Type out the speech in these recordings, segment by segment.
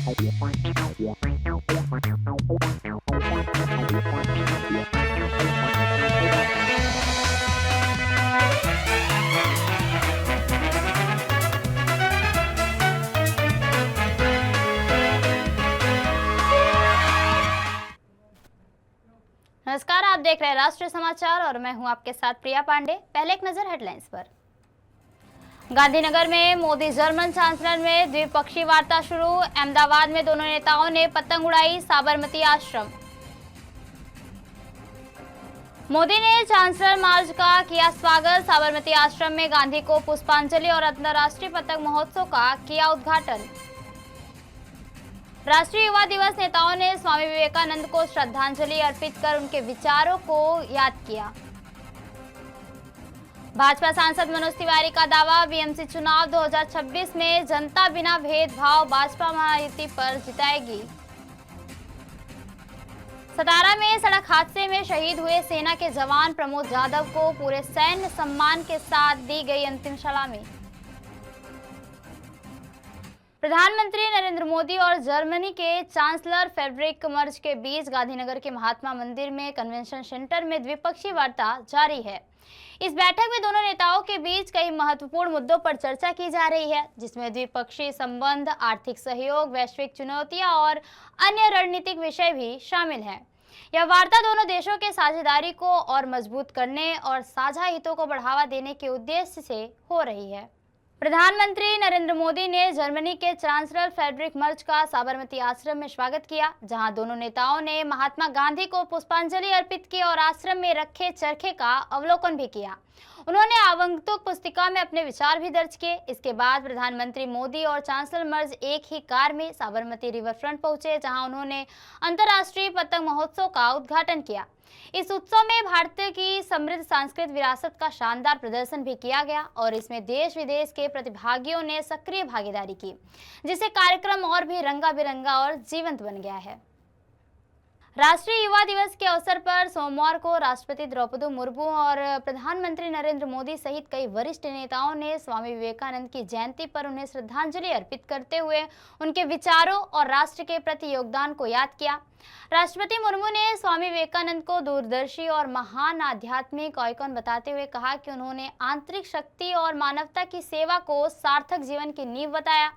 नमस्कार, आप देख रहे हैं राष्ट्रीय समाचार और मैं हूं आपके साथ प्रिया पांडे। पहले एक नजर हेडलाइंस पर। गांधीनगर में मोदी जर्मन चांसलर में द्विपक्षीय वार्ता शुरू। अहमदाबाद में दोनों नेताओं ने पतंग उड़ाई। साबरमती आश्रम। मोदी ने चांसलर मार्च का किया स्वागत। साबरमती आश्रम में गांधी को पुष्पांजलि और अंतर्राष्ट्रीय पतंग महोत्सव का किया उद्घाटन। राष्ट्रीय युवा दिवस नेताओं ने स्वामी विवेकानंद को श्रद्धांजलि अर्पित कर उनके विचारों को याद किया। भाजपा सांसद मनोज तिवारी का दावा, बीएमसी चुनाव 2026 में जनता बिना भेदभाव भाजपा महायुति पर जिताएगी। सतारा में सड़क हादसे में शहीद हुए सेना के जवान प्रमोद जाधव को पूरे सैन्य सम्मान के साथ दी गई अंतिम सलामी। प्रधानमंत्री नरेंद्र मोदी और जर्मनी के चांसलर फ्रेडरिक मर्ज के बीच गांधीनगर के महात्मा मंदिर में कन्वेंशन सेंटर में द्विपक्षीय वार्ता जारी है। इस बैठक में दोनों नेताओं के बीच कई महत्वपूर्ण मुद्दों पर चर्चा की जा रही है, जिसमें द्विपक्षीय संबंध, आर्थिक सहयोग, वैश्विक चुनौतियां और अन्य रणनीतिक विषय भी शामिल हैं। यह वार्ता दोनों देशों के साझेदारी को और मजबूत करने और साझा हितों को बढ़ावा देने के उद्देश्य से हो रही है। प्रधानमंत्री नरेंद्र मोदी ने जर्मनी के चांसलर फ्रेडरिक मर्ज का साबरमती आश्रम में स्वागत किया, जहां दोनों नेताओं ने महात्मा गांधी को पुष्पांजलि अर्पित की और आश्रम में रखे चरखे का अवलोकन भी किया। उन्होंने आगंतुक पुस्तिका में अपने विचार भी दर्ज किए। इसके बाद प्रधानमंत्री मोदी और चांसलर मर्ज एक ही कार में साबरमती रिवर फ्रंट पहुंचे, जहां उन्होंने अंतर्राष्ट्रीय पतंग महोत्सव का उद्घाटन किया। इस उत्सव में भारत की समृद्ध सांस्कृतिक विरासत का शानदार प्रदर्शन भी किया गया और इसमें देश विदेश के प्रतिभागियों ने सक्रिय भागीदारी की, जिससे कार्यक्रम और भी रंगा बिरंगा और जीवंत बन गया है। राष्ट्रीय युवा दिवस के अवसर पर सोमवार को राष्ट्रपति द्रौपदी मुर्मू और प्रधानमंत्री नरेंद्र मोदी सहित कई वरिष्ठ नेताओं ने स्वामी विवेकानंद की जयंती पर उन्हें श्रद्धांजलि अर्पित करते हुए उनके विचारों और राष्ट्र के प्रति योगदान को याद किया। राष्ट्रपति मुर्मू ने स्वामी विवेकानंद को दूरदर्शी और महान आध्यात्मिक आइकॉन बताते हुए कहा कि उन्होंने आंतरिक शक्ति और मानवता की सेवा को सार्थक जीवन की नींव बताया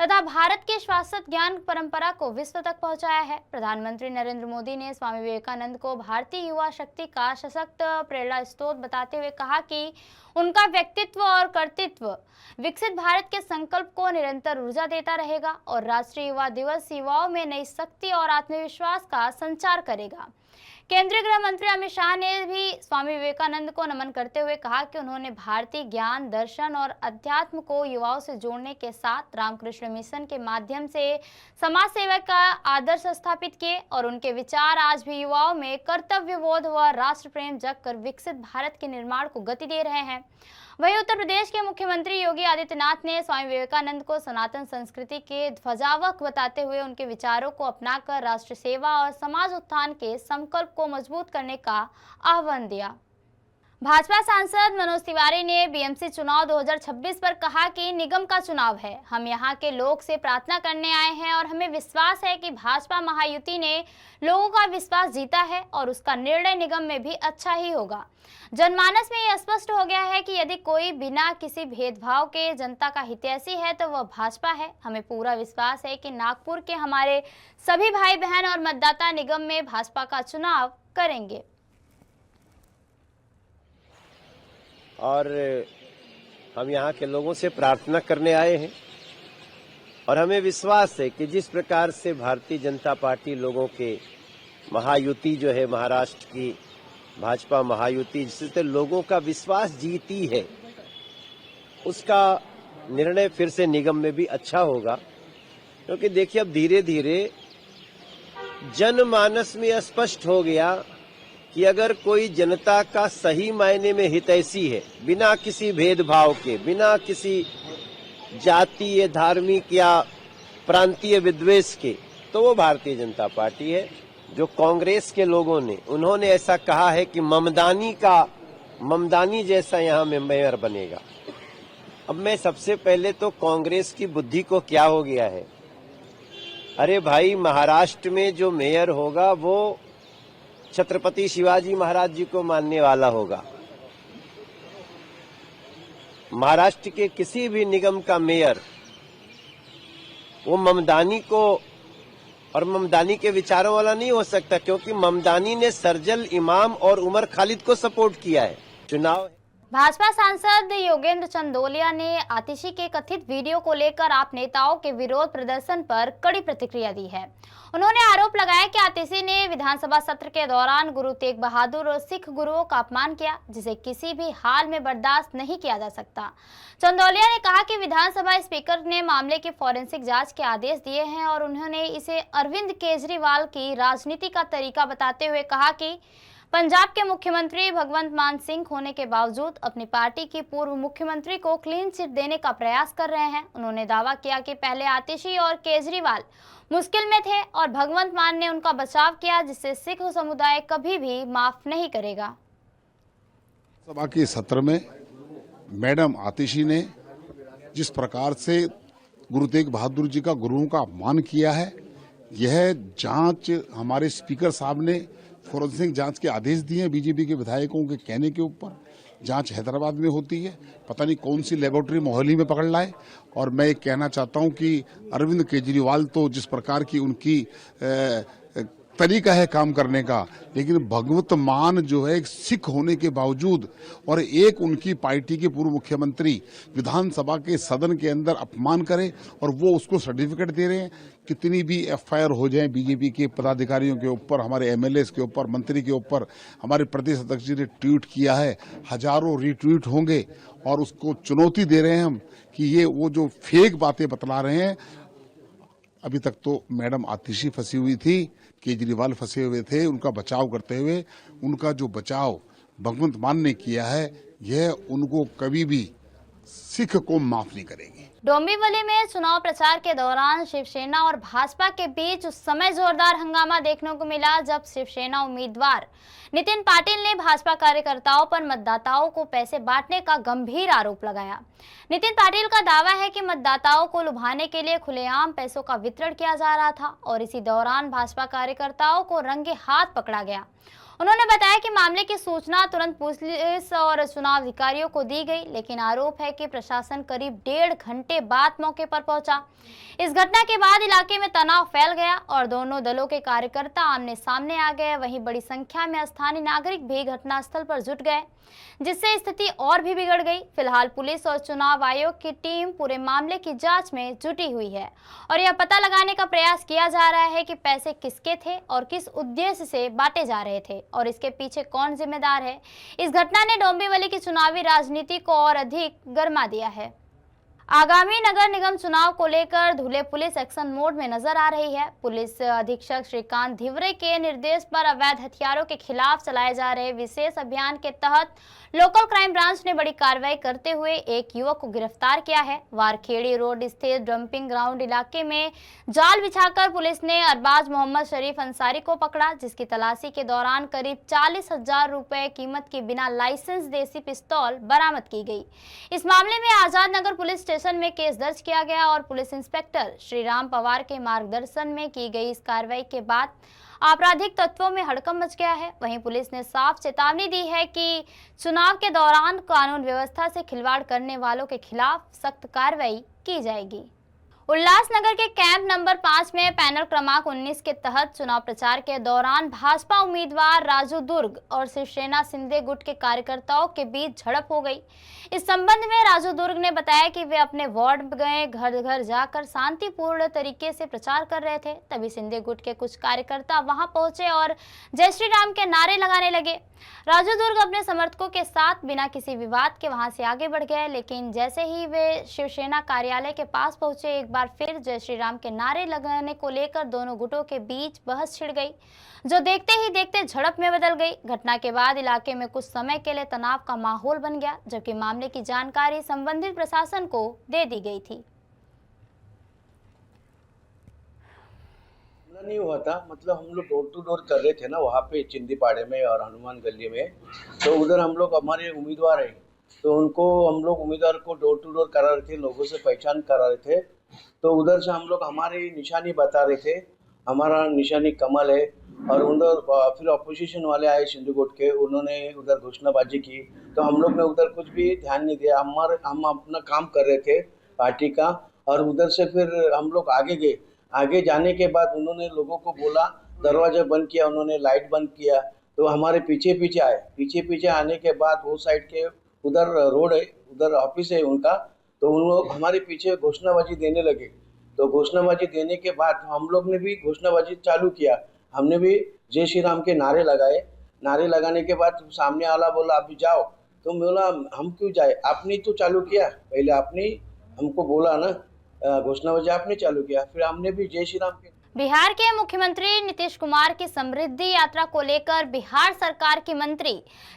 तथा भारत की शाश्वत ज्ञान परंपरा को विश्व तक पहुंचाया है। प्रधानमंत्री नरेंद्र मोदी ने स्वामी विवेकानंद को भारतीय युवा शक्ति का सशक्त प्रेरणा स्रोत बताते हुए कहा कि उनका व्यक्तित्व और कर्तृत्व विकसित भारत के संकल्प को निरंतर ऊर्जा देता रहेगा और राष्ट्रीय युवा दिवस युवाओं में नई शक्ति और आत्मविश्वास का संचार करेगा। केंद्रीय गृह मंत्री अमित शाह ने भी स्वामी विवेकानंद को नमन करते हुए कहा कि उन्होंने भारतीय ज्ञान, दर्शन और अध्यात्म को युवाओं से जोड़ने के साथ रामकृष्ण मिशन के माध्यम से समाज सेवा का आदर्श स्थापित किए और उनके विचार आज भी युवाओं में कर्तव्यबोध व राष्ट्र प्रेम जग कर विकसित भारत के निर्माण को गति दे रहे हैं। वहीं उत्तर प्रदेश के मुख्यमंत्री योगी आदित्यनाथ ने स्वामी विवेकानंद को सनातन संस्कृति के ध्वजावक बताते हुए उनके विचारों को अपनाकर राष्ट्र सेवा और समाज उत्थान के संकल्प को मजबूत करने का आह्वान दिया। भाजपा सांसद मनोज तिवारी ने बीएमसी चुनाव 2026 पर कहा कि निगम का चुनाव है, हम यहां के लोग से प्रार्थना करने आए हैं और हमें विश्वास है कि भाजपा महायुति ने लोगों का विश्वास जीता है और उसका निर्णय निगम में भी अच्छा ही होगा। जनमानस में यह स्पष्ट हो गया है कि यदि कोई बिना किसी भेदभाव के जनता का हितैषी है तो वह भाजपा है। हमें पूरा विश्वास है कि नागपुर के हमारे सभी भाई बहन और मतदाता निगम में भाजपा का चुनाव करेंगे। और हम यहाँ के लोगों से प्रार्थना करने आए हैं और हमें विश्वास है कि जिस प्रकार से भारतीय जनता पार्टी लोगों के महायुति जो है, महाराष्ट्र की भाजपा महायुति, जिससे लोगों का विश्वास जीती है, उसका निर्णय फिर से निगम में भी अच्छा होगा। क्योंकि देखिए, अब धीरे धीरे जनमानस में स्पष्ट हो गया कि अगर कोई जनता का सही मायने में हितैषी है, बिना किसी भेदभाव के, बिना किसी जातीय, धार्मिक या प्रांतीय विद्वेष के, तो वो भारतीय जनता पार्टी है। जो कांग्रेस के लोगों ने, उन्होंने ऐसा कहा है कि ममदानी जैसा यहाँ में मेयर बनेगा। अब मैं सबसे पहले तो कांग्रेस की बुद्धि को क्या हो गया है अरे भाई, महाराष्ट्र में जो मेयर होगा वो छत्रपति शिवाजी महाराज जी को मानने वाला होगा। महाराष्ट्र के किसी भी निगम का मेयर वो ममदानी को और ममदानी के विचारों वाला नहीं हो सकता, क्योंकि ममदानी ने सरजल इमाम और उमर खालिद को सपोर्ट किया है। चुनाव भाजपा सांसद योगेंद्र चंदोलिया ने आतिशी के कथित वीडियो को लेकर आप नेताओं के विरोध प्रदर्शन पर कड़ी प्रतिक्रिया दी है। उन्होंने आरोप लगाया कि आतिशी ने विधानसभा सत्र के दौरान गुरु तेग बहादुर और सिख गुरुओं का अपमान किया, जिसे किसी भी हाल में बर्दाश्त नहीं किया जा सकता। चंदोलिया ने कहा कि विधानसभा स्पीकर ने मामले की फॉरेंसिक जांच के आदेश दिए हैं और उन्होंने इसे अरविंद केजरीवाल की राजनीति का तरीका बताते हुए कहा कि पंजाब के मुख्यमंत्री भगवंत मान सिंह होने के बावजूद अपनी पार्टी की पूर्व मुख्यमंत्री को क्लीन चिट देने का प्रयास कर रहे हैं। उन्होंने दावा किया कि पहले आतिशी और केजरीवाल मुश्किल में थे और भगवंत मान ने उनका बचाव किया, जिससे सिख समुदाय कभी भी माफ नहीं करेगा। सभा के सत्र में मैडम आतिशी ने जिस प्रकार से गुरु तेग बहादुर जी का गुरुओं का अपमान किया है, यह जांच हमारे स्पीकर साहब ने फोरेंसिक जांच के आदेश दिए हैं। बीजेपी के विधायकों के कहने के ऊपर जांच हैदराबाद में होती है, पता नहीं कौन सी लेबोरेटरी मोहाली में पकड़ लाए। और मैं एक कहना चाहता हूं कि अरविंद केजरीवाल तो जिस प्रकार की उनकी तरीका है काम करने का, लेकिन भगवंत मान जो है एक सिख होने के बावजूद और एक उनकी पार्टी के पूर्व मुख्यमंत्री विधानसभा के सदन के अंदर अपमान करे और वो उसको सर्टिफिकेट दे रहे हैं। कितनी भी एफआईआर हो जाए बीजेपी के पदाधिकारियों के ऊपर, हमारे एमएलएस के ऊपर, मंत्री के ऊपर, हमारे प्रदेश अध्यक्ष जी ने ट्वीट किया है, हजारों रीट्वीट होंगे और उसको चुनौती दे रहे हैं हम कि ये वो जो फेक बातें बतला रहे हैं। अभी तक तो मैडम आतिशी फंसी हुई थी, केजरीवाल फंसे हुए थे, उनका बचाव करते हुए उनका जो बचाव भगवंत मान ने किया है, यह उनको कभी भी सिख को माफ नहीं करेगी। डोंबिवली में चुनाव प्रचार के दौरान शिवसेना और भाजपा के बीच उस समय जोरदार हंगामा देखने को मिला जब शिवसेना उम्मीदवार नितिन पाटिल ने भाजपा कार्यकर्ताओं पर मतदाताओं को पैसे बांटने का गंभीर आरोप लगाया। नितिन पाटिल का दावा है कि मतदाताओं को लुभाने के लिए खुलेआम पैसों का वितरण किया जा रहा था और इसी दौरान भाजपा कार्यकर्ताओं को रंगे हाथ पकड़ा गया। उन्होंने बताया कि मामले की सूचना तुरंत पुलिस और चुनाव अधिकारियों को दी गई, लेकिन आरोप है कि प्रशासन करीब 1.5 घंटे बाद मौके पर पहुंचा। इस घटना के बाद इलाके में तनाव फैल गया और दोनों दलों के कार्यकर्ता आमने सामने आ गए। वहीं बड़ी संख्या में स्थानीय नागरिक भी घटनास्थल पर जुट गए, जिससे स्थिति और भी बिगड़ गई। फिलहाल पुलिस और चुनाव आयोग की टीम पूरे मामले की जांच में जुटी हुई है और यह पता लगाने का प्रयास किया जा रहा है कि पैसे किसके थे और किस उद्देश्य से बांटे जा रहे थे और इसके पीछे कौन जिम्मेदार है। इस घटना ने डोंबिवली की चुनावी राजनीति को और अधिक गरमा दिया है। आगामी नगर निगम चुनाव को लेकर धुले पुलिस एक्शन मोड में नजर आ रही है। पुलिस अधीक्षक श्रीकांत धिवरे के निर्देश पर अवैध हथियारों के खिलाफ चलाए जा रहे विशेष अभियान के तहत लोकल क्राइम ब्रांच ने बड़ी कार्रवाई करते हुए एक युवक को गिरफ्तार किया है। वारखेड़ी रोड स्थित डंपिंग ग्राउंड इलाके में जाल बिछाकर पुलिस ने अरबाज मोहम्मद शरीफ अंसारी को पकड़ा, जिसकी तलाशी के दौरान करीब 40,000 रुपए कीमत की बिना लाइसेंस देसी पिस्तौल बरामद की गई। इस मामले में आजाद नगर पुलिस स्टेशन में केस दर्ज किया गया और पुलिस इंस्पेक्टर श्रीराम पवार के मार्गदर्शन में की गई इस कार्रवाई के बाद आपराधिक तत्वों में हड़कंप मच गया है। वहीं पुलिस ने साफ चेतावनी दी है कि चुनाव के दौरान कानून व्यवस्था से खिलवाड़ करने वालों के खिलाफ सख्त कार्रवाई की जाएगी। उल्लासनगर के कैंप नंबर 5 में पैनल क्रमांक 19 के तहत चुनाव प्रचार के दौरान भाजपा उम्मीदवार राजू दुर्ग और शिवसेना सिंधे गुट के कार्यकर्ताओं के बीच झड़प हो गई। इस संबंध में राजू दुर्ग ने बताया कि वे अपने वार्ड गए, घर घर जाकर शांतिपूर्ण तरीके से प्रचार कर रहे थे। तभी सिंधे गुट के कुछ कार्यकर्ता वहां पहुंचे और जय श्री राम के नारे लगाने लगे। राजू दुर्ग अपने समर्थकों के साथ बिना किसी विवाद के वहां से आगे बढ़ गए, लेकिन जैसे ही वे शिवसेना कार्यालय के पास पहुंचे, एक बार फिर जय श्री राम के नारे लगाने को लेकर दोनों गुटों के बीच बहस छिड़ गई, जो देखते ही देखते झड़प में बदल गई। घटना के बाद इलाके में कुछ समय के लिए तनाव का माहौल बन गया, जबकि मामले की जानकारी संबंधित प्रशासन को दे दी गई थी। नहीं हुआ था, मतलब हम लोग डोर टू डोर कर रहे थे ना वहाँ पे चिंदीपाड़े में और हनुमान गली में, तो उधर हम लोग हमारे उम्मीदवार हैं तो उनको हम लोग उम्मीदवार को डोर टू डोर करा रहे थे, लोगों से पहचान करा रहे थे। तो उधर से हम लोग हमारी निशानी बता रहे थे, हमारा निशानी कमल है। और उधर फिर अपोजिशन वाले आए सिंधुगुट के, उन्होंने उधर घोषणाबाजी की, तो हम लोग ने उधर कुछ भी ध्यान नहीं दिया। हम अपना काम कर रहे थे पार्टी का। और उधर से फिर हम लोग आगे गए। आगे जाने के बाद उन्होंने लोगों को बोला, दरवाजा बंद किया, उन्होंने लाइट बंद किया, तो हमारे पीछे पीछे आए। पीछे पीछे आने के बाद वो साइड के उधर रोड है, उधर ऑफिस है उनका, तो उन लोग हमारे पीछे घोषणाबाजी देने लगे। तो घोषणाबाजी देने के बाद हम लोग ने भी घोषणाबाजी चालू किया। हमने भी जय श्री राम के नारे लगाए। नारे लगाने के बाद सामने वाला बोला अभी जाओ, तो मैं बोला हम क्यों जाए, आपने तो चालू किया, पहले आपने हमको बोला ना, घोषणाबाजी आपने चालू किया, फिर हमने भी जय श्री राम के। बिहार के मुख्यमंत्री नीतीश कुमार की समृद्धि यात्रा को लेकर बिहार सरकार की मंत्री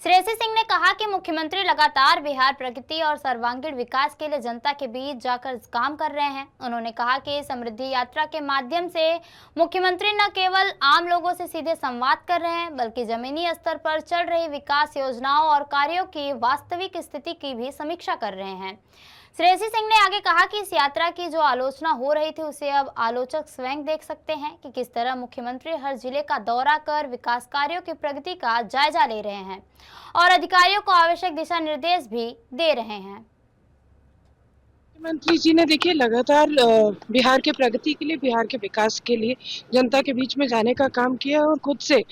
श्रेयसी सिंह ने कहा कि मुख्यमंत्री लगातार बिहार प्रगति और सर्वांगीण विकास के लिए जनता के बीच जाकर काम कर रहे हैं। उन्होंने कहा कि समृद्धि यात्रा के माध्यम से मुख्यमंत्री न केवल आम लोगों से सीधे संवाद कर रहे हैं, बल्कि जमीनी स्तर पर चल रही विकास योजनाओं और कार्यों की वास्तविक स्थिति की भी समीक्षा कर रहे हैं। श्रेयसी सिंह ने आगे कहा कि इस यात्रा की जो आलोचना हो रही थी उसे अब आलोचक स्वयं देख सकते हैं कि किस तरह मुख्यमंत्री हर जिले का दौरा कर विकास कार्यों की प्रगति का जायजा ले रहे हैं और अधिकारियों को आवश्यक दिशा निर्देश भी दे रहे हैं। मुख्यमंत्री जी ने देखिए लगातार बिहार के प्रगति के लिए, बिहार के विकास के लिए जनता के बीच में जाने का काम किया और खुद से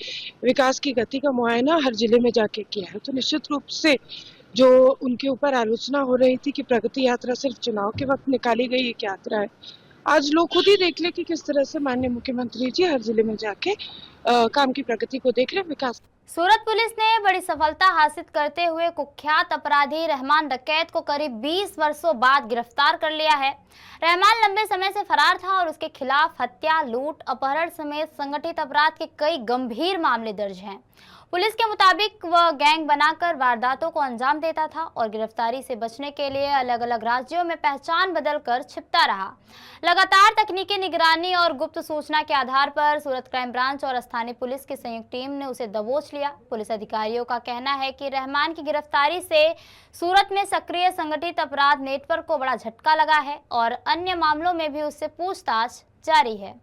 विकास की गति का मुआयना हर जिले में जाके किया है। तो निश्चित रूप से जो उनके ऊपर आलोचना हो रही थी कि प्रगति यात्रा सिर्फ चुनाव के वक्त निकाली गई एक यात्रा है, आज लोग खुद ही देख ले कि किस तरह से माननीय मुख्यमंत्री जी हर जिले में जाके काम की प्रगति को देख रहे, विकास। सूरत पुलिस ने बड़ी सफलता हासिल करते हुए कुख्यात अपराधी रहमान डकैत को करीब 20 वर्षों बाद गिरफ्तार कर लिया है। रहमान लंबे समय से फरार था और उसके खिलाफ हत्या, लूट, अपहरण समेत संगठित अपराध के कई गंभीर मामले दर्ज हैं। पुलिस के मुताबिक वह गैंग बनाकर वारदातों को अंजाम देता था और गिरफ्तारी से बचने के लिए अलग अलग राज्यों में पहचान बदलकर छिपता रहा। लगातार तकनीकी निगरानी और गुप्त सूचना के आधार पर सूरत क्राइम ब्रांच और स्थानीय पुलिस की संयुक्त टीम ने उसे दबोच लिया। पुलिस अधिकारियों का कहना है कि रहमान की गिरफ्तारी से सूरत में सक्रिय संगठित अपराध नेटवर्क को बड़ा झटका लगा है और अन्य मामलों में भी उससे पूछताछ जारी है।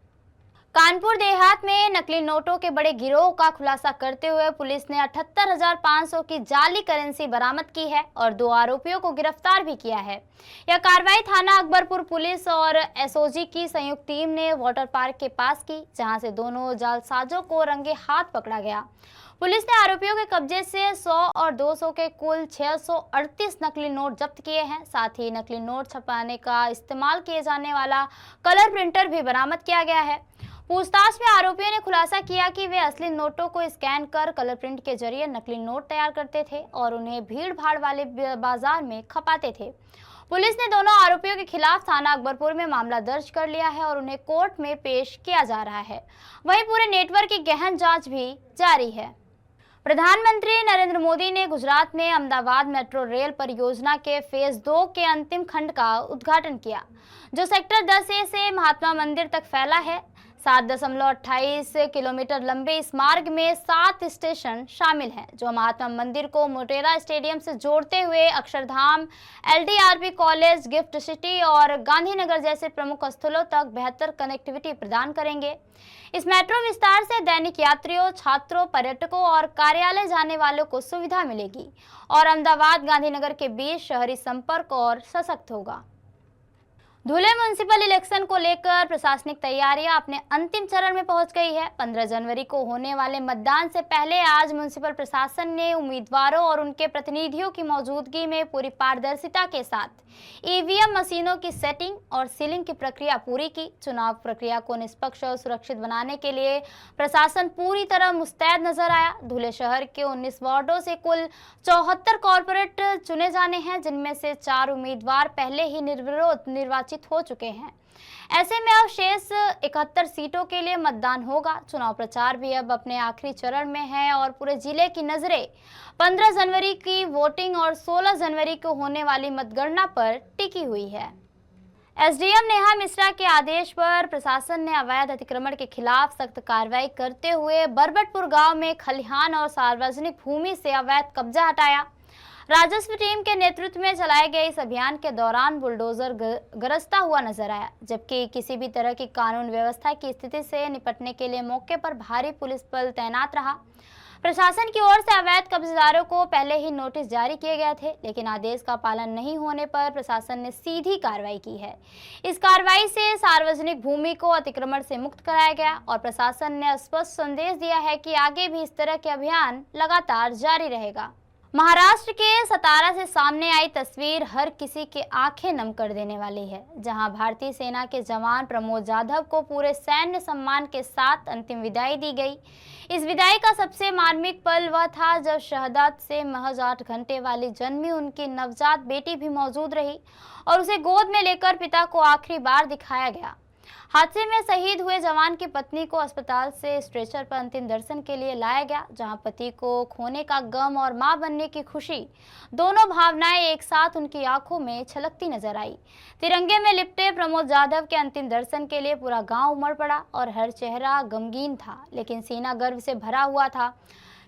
कानपुर देहात में नकली नोटों के बड़े गिरोह का खुलासा करते हुए पुलिस ने 78,500 की जाली करेंसी बरामद की है और 2 आरोपियों को गिरफ्तार भी किया है। यह कार्रवाई थाना अकबरपुर पुलिस और एसओजी की संयुक्त टीम ने वाटर पार्क के पास की, जहां से दोनों जालसाजों को रंगे हाथ पकड़ा गया। पुलिस ने आरोपियों के कब्जे से 100 और 200 के कुल 638 नकली नोट जब्त किए हैं। साथ ही नकली नोट छपाने का इस्तेमाल किए जाने वाला कलर प्रिंटर भी बरामद किया गया है। पूछताछ में आरोपियों ने खुलासा किया कि वे असली नोटों को स्कैन कर कलर प्रिंट के जरिए नकली नोट तैयार करते थे और उन्हें भीड़ भाड़ वाले बाजार में खपाते थे। पुलिस ने दोनों आरोपियों के खिलाफ थाना अकबरपुर में मामला दर्ज कर लिया है और उन्हें कोर्ट में पेश किया जा रहा है। वहीं पूरे नेटवर्क की गहन जांच भी जारी है। प्रधानमंत्री नरेंद्र मोदी ने गुजरात में अहमदाबाद मेट्रो रेल परियोजना के फेज 2 के अंतिम खंड का उद्घाटन किया, जो सेक्टर 10A से महात्मा मंदिर तक फैला है। 7.28 किलोमीटर लंबे इस मार्ग में 7 स्टेशन शामिल हैं, जो महात्मा मंदिर को मोटेरा स्टेडियम से जोड़ते हुए Akshardham, LDRP college, gift city और गांधीनगर जैसे प्रमुख स्थलों तक बेहतर कनेक्टिविटी प्रदान करेंगे। इस मेट्रो विस्तार से दैनिक यात्रियों, छात्रों, पर्यटकों और कार्यालय जाने वालों को सुविधा मिलेगी और अहमदाबाद गांधीनगर के बीच शहरी संपर्क और सशक्त होगा। धुले म्युनिसिपल इलेक्शन को लेकर प्रशासनिक तैयारियां अपने अंतिम चरण में पहुंच गई है। 15 जनवरी को होने वाले मतदान से पहले आज म्युनिसिपल प्रशासन ने उम्मीदवारों और उनके प्रतिनिधियों की मौजूदगी में पूरी पारदर्शिता के साथ ईवीएम मशीनों की सेटिंग और सीलिंग की प्रक्रिया पूरी की। चुनाव प्रक्रिया को निष्पक्ष और सुरक्षित बनाने के लिए प्रशासन पूरी तरह मुस्तैद नजर आया। धुले शहर के 19 वार्डों से कुल 74 कॉर्पोरेट चुने जाने हैं, जिनमें से 4 उम्मीदवार पहले ही निर्विरोध निर्वाचित हो चुके हैं। ऐसे में अब शेष 71 सीटों के लिए मतदान होगा। चुनाव प्रचार भी अब अपने आखिरी चरण में है और पूरे जिले की नजरें 15 जनवरी की वोटिंग और 16 जनवरी को होने वाली मतगणना पर टिकी हुई है। एसडीएम नेहा मिश्रा के आदेश पर प्रशासन ने अवैध अतिक्रमण के खिलाफ सख्त कार्रवाई करते हुए बरबटपुर गांव में खलिहान और सार्वजनिक भूमि से अवैध कब्जा हटाया। राजस्व टीम के नेतृत्व में चलाए गए इस अभियान के दौरान बुलडोजर गरजता हुआ नजर आया, जबकि किसी भी तरह की कानून व्यवस्था की स्थिति से निपटने के लिए मौके पर भारी पुलिस बल तैनात रहा। प्रशासन की ओर से अवैध कब्जेदारों को पहले ही नोटिस जारी किए गए थे, लेकिन आदेश का पालन नहीं होने पर प्रशासन ने सीधी कार्रवाई की है। इस कार्रवाई से सार्वजनिक भूमि को अतिक्रमण से मुक्त कराया गया और प्रशासन ने स्पष्ट संदेश दिया है कि आगे भी इस तरह के अभियान लगातार जारी रहेगा। महाराष्ट्र के सतारा से सामने आई तस्वीर हर किसी के आंखें नम कर देने वाली है, जहां भारतीय सेना के जवान प्रमोद जाधव को पूरे सैन्य सम्मान के साथ अंतिम विदाई दी गई। इस विदाई का सबसे मार्मिक पल वह था जब शहादत से महज 8 घंटे वाली जन्मी उनकी नवजात बेटी भी मौजूद रही और उसे गोद में लेकर पिता को आखिरी बार दिखाया गया। हादसे में शहीद हुए जवान की पत्नी को अस्पताल से स्ट्रेचर पर अंतिम दर्शन के लिए लाया गया, जहां पति को खोने का गम और मां बनने की खुशी, दोनों भावनाएं एक साथ उनकी आंखों में छलकती नजर आई। तिरंगे में लिपटे प्रमोद जाधव के अंतिम दर्शन के लिए पूरा गांव उमड़ पड़ा और हर चेहरा गमगीन था, लेकिन सीना गर्व से भरा हुआ था।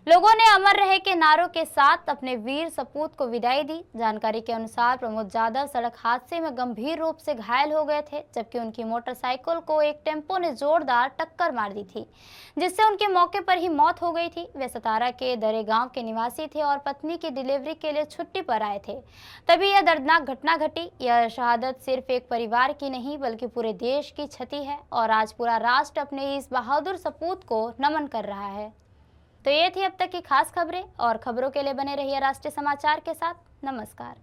लोगों ने अमर रहे के नारों के साथ अपने वीर सपूत को विदाई दी। जानकारी के अनुसार प्रमोद जाधव सड़क हादसे में गंभीर रूप से घायल हो गए थे, जबकि उनकी मोटरसाइकिल को एक टेम्पो ने जोरदार टक्कर मार दी थी, जिससे उनके मौके पर ही मौत हो गई थी। वे सतारा के दरे गांव के निवासी थे और पत्नी की डिलीवरी के लिए छुट्टी पर आए थे, तभी यह दर्दनाक घटना घटी। यह शहादत सिर्फ एक परिवार की नहीं बल्कि पूरे देश की क्षति है और आज पूरा राष्ट्र अपने इस बहादुर सपूत को नमन कर रहा है। तो ये थी अब तक की खास खबरें, और खबरों के लिए बने रहिए राष्ट्रीय समाचार के साथ। नमस्कार।